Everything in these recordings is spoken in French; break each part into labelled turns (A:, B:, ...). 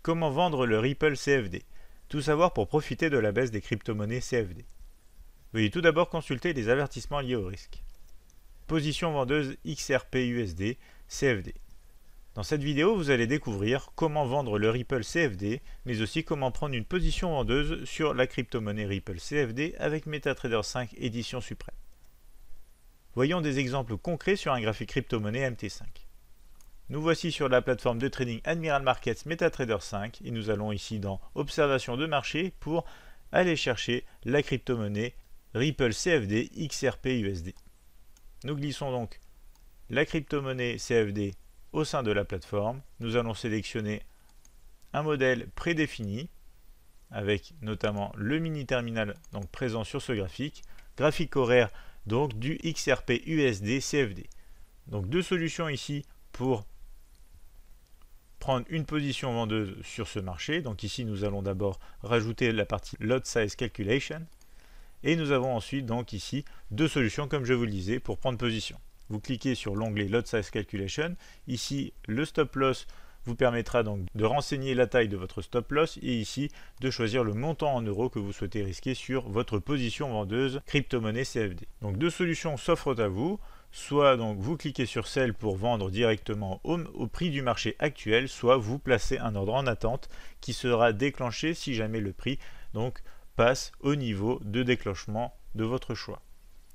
A: Comment vendre le Ripple CFD? Tout savoir pour profiter de la baisse des crypto-monnaies CFD. Veuillez tout d'abord consulter les avertissements liés au risque. Position vendeuse XRP-USD CFD. Dans cette vidéo, vous allez découvrir comment vendre le Ripple CFD, mais aussi comment prendre une position vendeuse sur la crypto-monnaie Ripple CFD avec MetaTrader 5 édition suprême. Voyons des exemples concrets sur un graphique crypto-monnaie MT5. Nous voici sur la plateforme de trading Admiral Markets MetaTrader 5 et nous allons ici dans Observation de marché pour aller chercher la crypto-monnaie Ripple CFD XRP-USD. Nous glissons donc la crypto-monnaie CFD au sein de la plateforme. Nous allons sélectionner un modèle prédéfini avec notamment le mini terminal donc présent sur ce graphique horaire donc du XRP-USD CFD. Donc deux solutions ici pour prendre une position vendeuse sur ce marché. Donc ici nous allons d'abord rajouter la partie Lot Size Calculation et nous avons ensuite donc ici deux solutions comme je vous le disais pour prendre position. Vous cliquez sur l'onglet Lot Size Calculation. Ici le stop loss vous permettra donc de renseigner la taille de votre stop loss et ici de choisir le montant en euros que vous souhaitez risquer sur votre position vendeuse crypto-monnaie CFD. Donc deux solutions s'offrent à vous. Soit donc vous cliquez sur celle pour vendre directement au prix du marché actuel, soit vous placez un ordre en attente qui sera déclenché si jamais le prix donc passe au niveau de déclenchement de votre choix.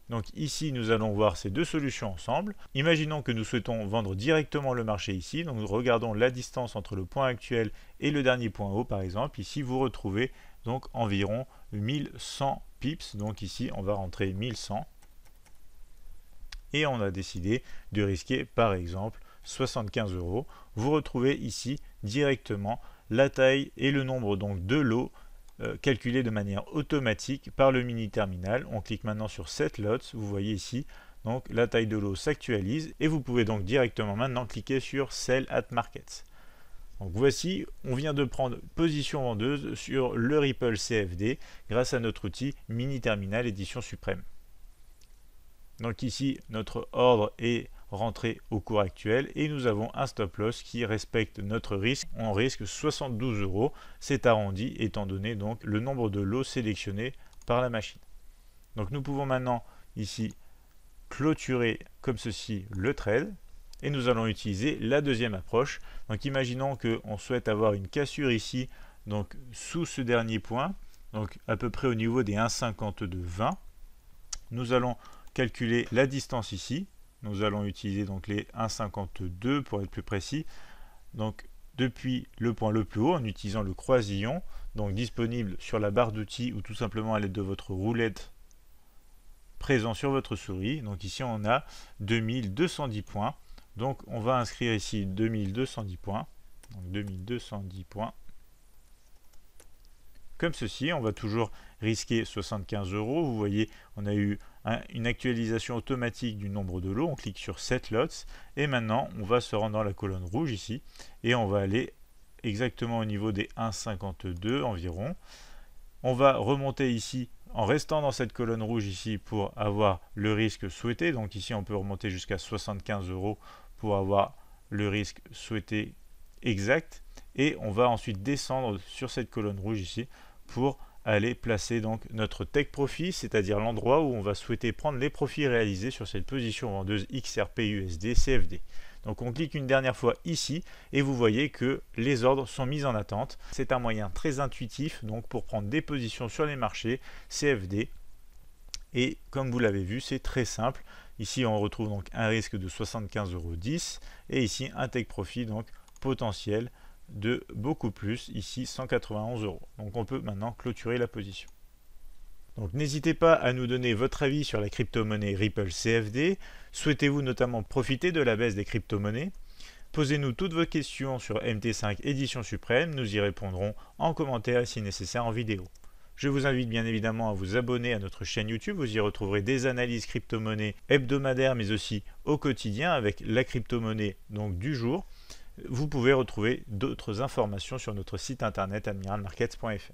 A: Donc ici nous allons voir ces deux solutions ensemble. Imaginons que nous souhaitons vendre directement le marché ici, donc nous regardons la distance entre le point actuel et le dernier point haut par exemple. Ici vous retrouvez donc environ 1100 pips, donc ici on va rentrer 1100. Et on a décidé de risquer par exemple 75 €. Vous retrouvez ici directement la taille et le nombre donc de lots calculés de manière automatique par le mini terminal. On clique maintenant sur Set Lots, vous voyez ici donc la taille de lot s'actualise et vous pouvez donc directement maintenant cliquer sur Sell at Markets. Donc voici, on vient de prendre position vendeuse sur le Ripple CFD grâce à notre outil mini terminal édition suprême. Donc ici, notre ordre est rentré au cours actuel et nous avons un stop loss qui respecte notre risque. On risque 72 €, c'est arrondi étant donné donc le nombre de lots sélectionnés par la machine. Donc nous pouvons maintenant ici clôturer comme ceci le trade et nous allons utiliser la deuxième approche. Donc imaginons qu'on souhaite avoir une cassure ici donc sous ce dernier point, donc à peu près au niveau des 1,5220. Nous allons calculer la distance ici. Nous allons utiliser donc les 1,52 pour être plus précis. Donc depuis le point le plus haut en utilisant le croisillon, donc disponible sur la barre d'outils ou tout simplement à l'aide de votre roulette présent sur votre souris. Donc ici on a 2210 points. Donc on va inscrire ici 2210 points. Donc 2210 points. Comme ceci, on va toujours risquer 75 €. Vous voyez, on a eu une actualisation automatique du nombre de lots. On clique sur Set Lots et maintenant on va se rendre dans la colonne rouge ici et on va aller exactement au niveau des 1,52 environ. On va remonter ici en restant dans cette colonne rouge ici pour avoir le risque souhaité. Donc ici on peut remonter jusqu'à 75 € pour avoir le risque souhaité exact et on va ensuite descendre sur cette colonne rouge ici pour aller placer donc notre take profit, c'est-à-dire l'endroit où on va souhaiter prendre les profits réalisés sur cette position vendeuse XRP-USD CFD. Donc on clique une dernière fois ici et vous voyez que les ordres sont mis en attente. C'est un moyen très intuitif donc pour prendre des positions sur les marchés CFD. Et comme vous l'avez vu, c'est très simple. Ici on retrouve donc un risque de 75,10 € et ici un take profit donc potentiel de beaucoup plus, ici 191 €. Donc on peut maintenant clôturer la position. Donc n'hésitez pas à nous donner votre avis sur la crypto-monnaie Ripple CFD. Souhaitez-vous notamment profiter de la baisse des crypto-monnaies? Posez-nous toutes vos questions sur MT5 édition suprême, nous y répondrons en commentaire et si nécessaire en vidéo. Je vous invite bien évidemment à vous abonner à notre chaîne YouTube, vous y retrouverez des analyses crypto-monnaies hebdomadaires mais aussi au quotidien avec la crypto-monnaie donc du jour. Vous pouvez retrouver d'autres informations sur notre site internet admiralmarkets.fr.